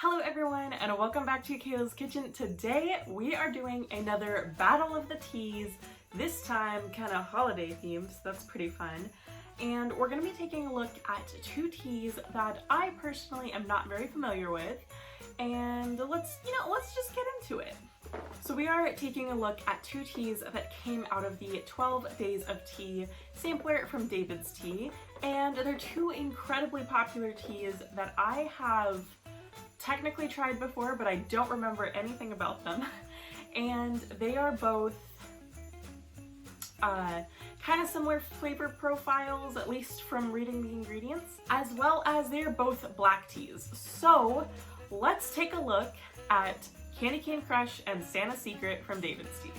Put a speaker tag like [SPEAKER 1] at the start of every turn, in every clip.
[SPEAKER 1] Hello everyone and welcome back to Kayla's Kitchen. Today we are doing another Battle of the Teas, this time kind of holiday themed, so that's pretty fun. And we're going to be taking a look at two teas that I personally am not very familiar with, and let's just get into it. So we are taking a look at two teas that came out of the 12 Days of Tea sampler from David's Tea, and they're two incredibly popular teas that I have technically tried before, but I don't remember anything about them. And they are both kind of similar flavor profiles, at least from reading the ingredients, as well as they're both black teas. So let's take a look at Candy Cane Crush and Santa's Secret from David's Tea.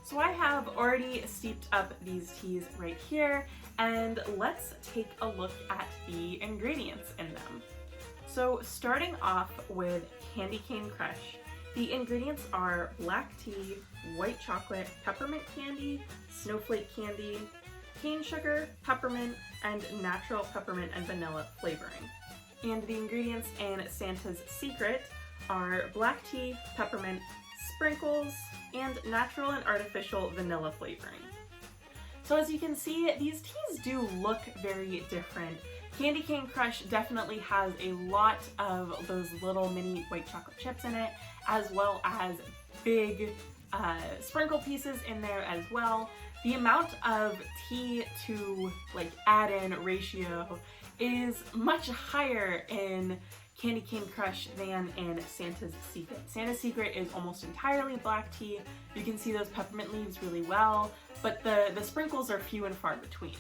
[SPEAKER 1] So I have already steeped up these teas right here, and let's take a look at the ingredients in them. So starting off with Candy Cane Crush, the ingredients are black tea, white chocolate, peppermint candy, snowflake candy, cane sugar, peppermint, and natural peppermint and vanilla flavoring. And the ingredients in Santa's Secret are black tea, peppermint, sprinkles, and natural and artificial vanilla flavoring. So as you can see, these teas do look very different. Candy Cane Crush definitely has a lot of those little mini white chocolate chips in it, as well as big sprinkle pieces in there as well. The amount of tea to add in ratio is much higher in Candy Cane Crush than in Santa's Secret. Santa's Secret is almost entirely black tea. You can see those peppermint leaves really well, but the sprinkles are few and far between.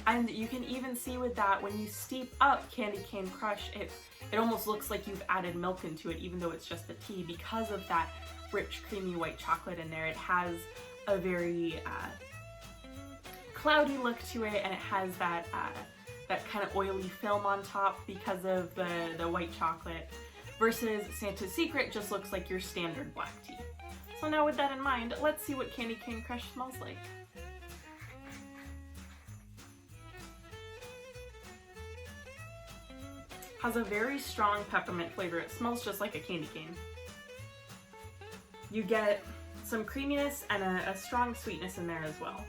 [SPEAKER 1] And you can even see with that, when you steep up Candy Cane Crush, it almost looks like you've added milk into it, even though it's just the tea, because of that rich, creamy white chocolate in there. It has a very cloudy look to it, and it has that kind of oily film on top because of the white chocolate, versus Santa's Secret just looks like your standard black tea. So now with that in mind, let's see what Candy Cane Crush smells like. Has a very strong peppermint flavor. It smells just like a candy cane. You get some creaminess and a strong sweetness in there as well.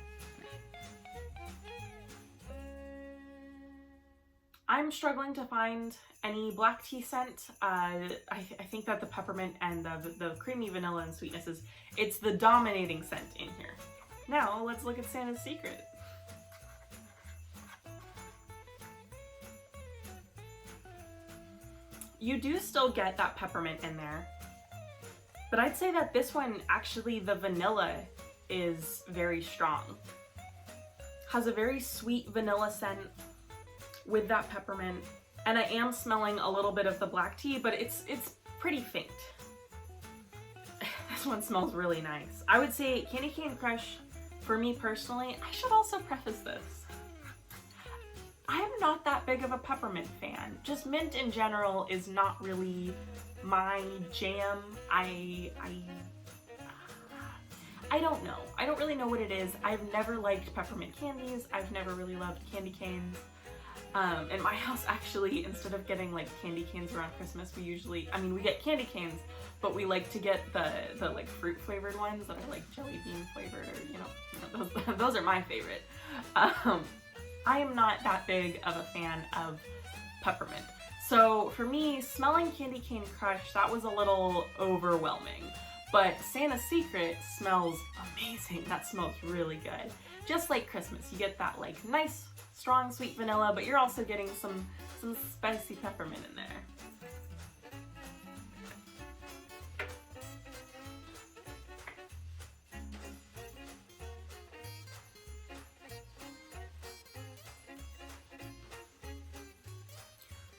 [SPEAKER 1] I'm struggling to find any black tea scent. I think that the peppermint and the creamy vanilla and sweetness it's the dominating scent in here. Now let's look at Santa's Secret. You do still get that peppermint in there, but I'd say that this one, actually the vanilla is very strong. Has a very sweet vanilla scent with that peppermint, and I am smelling a little bit of the black tea, but it's pretty faint. This one smells really nice. I would say Candy Cane Crush, for me personally, I should also preface this, I'm not that big of a peppermint fan. Just mint in general is not really my jam. I don't know. I don't really know what it is. I've never liked peppermint candies. I've never really loved candy canes. In my house, actually, instead of getting candy canes around Christmas, we get candy canes, but we like to get the fruit flavored ones that are jelly bean flavored, or those are my favorite. I am not that big of a fan of peppermint. So for me, smelling Candy Cane Crush, that was a little overwhelming. But Santa's Secret smells amazing. That smells really good. Just like Christmas, you get that nice, strong, sweet vanilla, but you're also getting some spicy peppermint in there.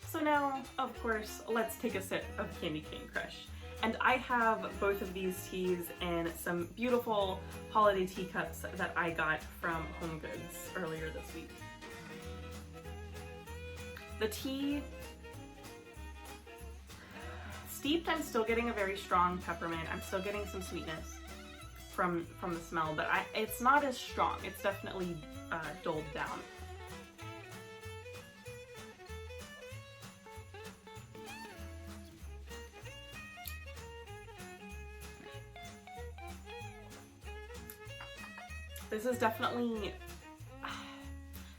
[SPEAKER 1] So now, of course, let's take a sip of Candy Cane Crush. And I have both of these teas in some beautiful holiday teacups that I got from Home Goods earlier this week. The tea, steeped, I'm still getting a very strong peppermint. I'm still getting some sweetness from the smell, but it's not as strong. It's definitely dulled down. This is definitely,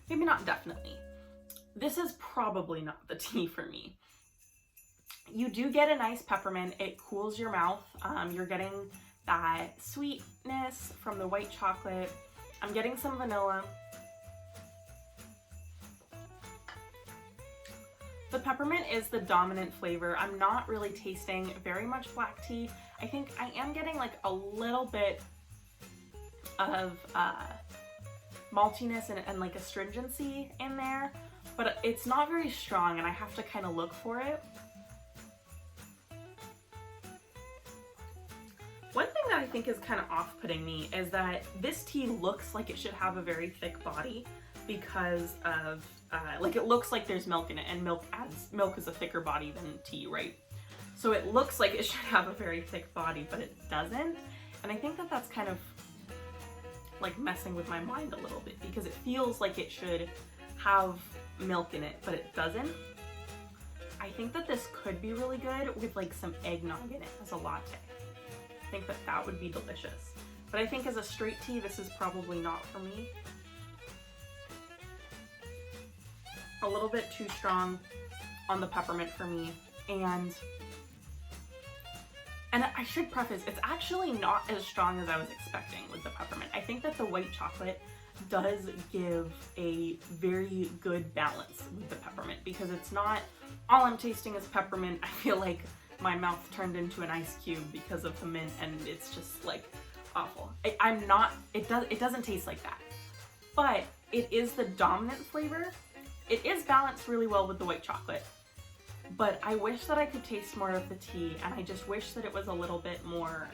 [SPEAKER 1] maybe not definitely, this is probably not the tea for me. You do get a nice peppermint. It cools your mouth. You're getting that sweetness from the white chocolate. I'm getting some vanilla. The peppermint is the dominant flavor. I'm not really tasting very much black tea. I think I am getting like a little bit of maltiness and like astringency in there, but it's not very strong and I have to kind of look for it. One thing that I think is kind of off-putting me is that this tea looks like it should have a very thick body because of, like it looks like there's milk in it, and milk is a thicker body than tea, right? So it looks like it should have a very thick body, but it doesn't. And I think that that's kind of like messing with my mind a little bit because it feels like it should have milk in it, but it doesn't. I think that this could be really good with like some eggnog in it as a latte. I think that that would be delicious. But I think as a straight tea, this is probably not for me. A little bit too strong on the peppermint for me. And I should preface, it's actually not as strong as I was expecting with the peppermint. I think that the white chocolate does give a very good balance with the peppermint because it's not all I'm tasting is peppermint. I feel like my mouth turned into an ice cube because of the mint and it's just like awful. It doesn't taste like that. But it is the dominant flavor. It is balanced really well with the white chocolate. But I wish that I could taste more of the tea, and I just wish that it was a little bit more,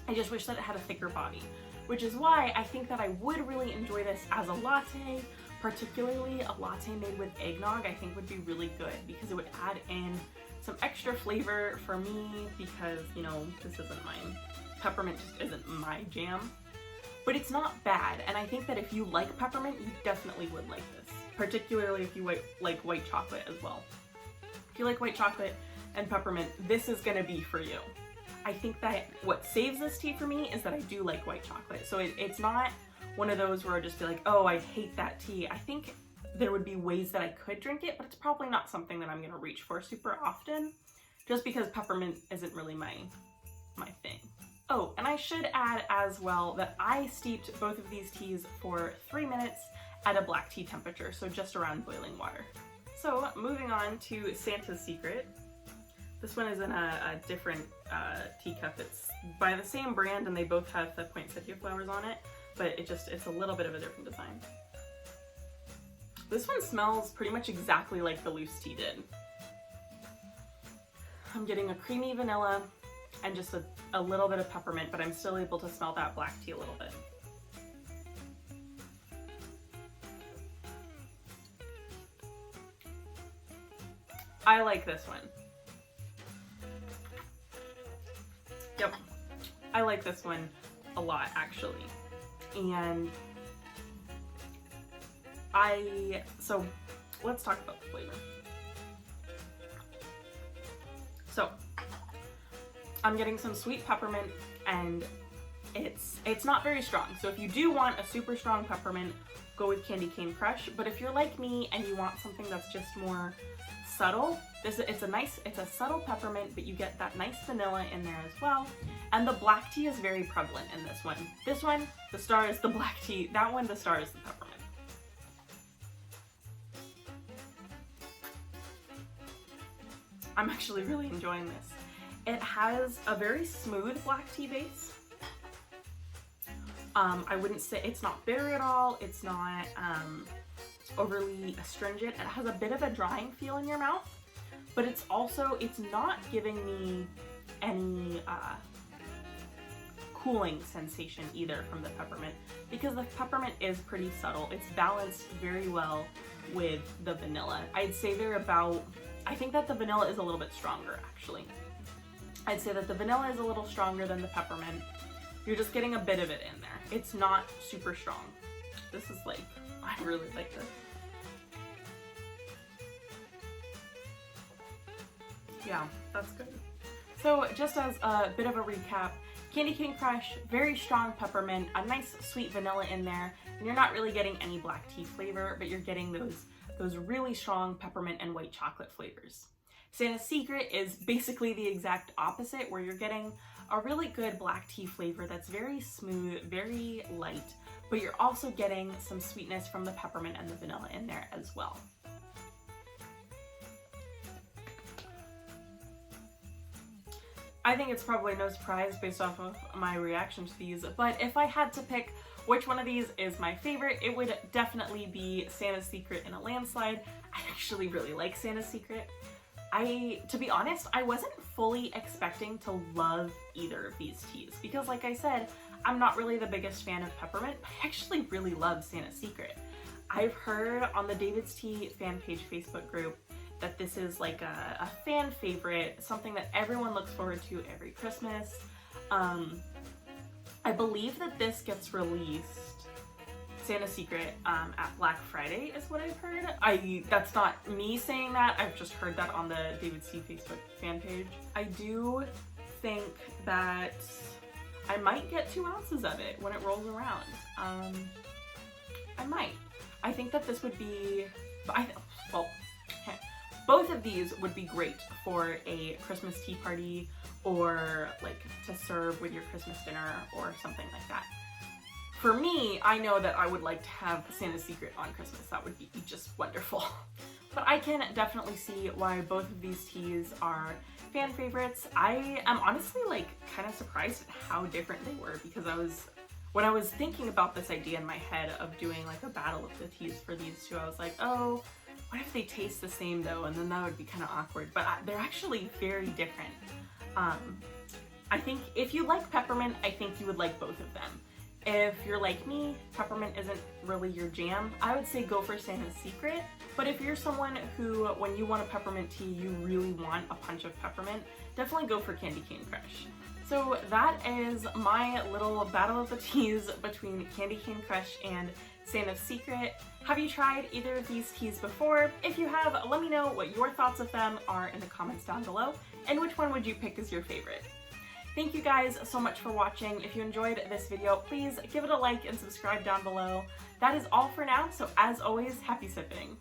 [SPEAKER 1] I just wish that it had a thicker body, which is why I think that I would really enjoy this as a latte, particularly a latte made with eggnog. I think would be really good because it would add in some extra flavor for me because, you know, this isn't mine. Peppermint just isn't my jam, but it's not bad. And I think that if you like peppermint, you definitely would like this, particularly if you like white chocolate as well. If you like white chocolate and peppermint, this is gonna be for you. I think that what saves this tea for me is that I do like white chocolate. So it's not one of those where I'd just be like, oh, I hate that tea. I think there would be ways that I could drink it, but it's probably not something that I'm gonna reach for super often, just because peppermint isn't really my thing. Oh, and I should add as well that I steeped both of these teas for 3 minutes at a black tea temperature, so just around boiling water. So moving on to Santa's Secret. This one is in a different teacup. It's by the same brand and they both have the poinsettia flowers on it, but it's a little bit of a different design. This one smells pretty much exactly like the loose tea did. I'm getting a creamy vanilla and just a little bit of peppermint, but I'm still able to smell that black tea a little bit. I like this one. Yep, I like this one a lot actually. And so let's talk about the flavor. So I'm getting some sweet peppermint and it's not very strong. So if you do want a super strong peppermint, go with Candy Cane Crush. But if you're like me and you want something that's just more subtle, it's a subtle peppermint, but you get that nice vanilla in there as well. And the black tea is very prevalent in this one. This one, the star is the black tea. That one, the star is the peppermint. I'm actually really enjoying this. It has a very smooth black tea base. I wouldn't say it's not bitter at all. It's not overly astringent. It has a bit of a drying feel in your mouth, but it's not giving me any cooling sensation either from the peppermint, because the peppermint is pretty subtle. It's balanced very well with the vanilla. I'd say I think that the vanilla is a little bit stronger actually. I'd say that the vanilla is a little stronger than the peppermint. You're just getting a bit of it in there. It's not super strong. This is like, I really like this. Yeah, that's good. So just as a bit of a recap, Candy Cane Crush, very strong peppermint, a nice sweet vanilla in there, and you're not really getting any black tea flavor, but you're getting those really strong peppermint and white chocolate flavors. Santa's Secret is basically the exact opposite, where you're getting a really good black tea flavor that's very smooth, very light, but you're also getting some sweetness from the peppermint and the vanilla in there as well. I think it's probably no surprise based off of my reaction to these, but if I had to pick which one of these is my favorite, it would definitely be Santa's Secret in a landslide. I actually really like Santa's Secret. To be honest, I wasn't fully expecting to love either of these teas because, like I said, I'm not really the biggest fan of peppermint, but I actually really love Santa's Secret. I've heard on the David's Tea fan page Facebook group that this is like a fan favorite, something that everyone looks forward to every Christmas. I believe that this gets released, Santa's Secret, at Black Friday is what I've heard. That's not me saying that, I've just heard that on the David's Tea Facebook fan page. I do think that I might get 2 ounces of it when it rolls around. I might. I think that this would be, both of these would be great for a Christmas tea party or like to serve with your Christmas dinner or something like that. For me, I know that I would like to have Santa's Secret on Christmas. That would be just wonderful. But I can definitely see why both of these teas are fan favorites. I am honestly like kind of surprised at how different they were because when I was thinking about this idea in my head of doing like a battle of the teas for these two, I was like, oh, what if they taste the same though? And then that would be kind of awkward, but they're actually very different. I think if you like peppermint, I think you would like both of them. If you're like me, peppermint isn't really your jam, I would say go for Santa's Secret. But if you're someone who, when you want a peppermint tea, you really want a punch of peppermint, definitely go for Candy Cane Crush. So that is my little battle of the teas between Candy Cane Crush and Santa's Secret. Have you tried either of these teas before? If you have, let me know what your thoughts of them are in the comments down below, and which one would you pick as your favorite. Thank you guys so much for watching. If you enjoyed this video, please give it a like and subscribe down below. That is all for now, so as always, happy sipping.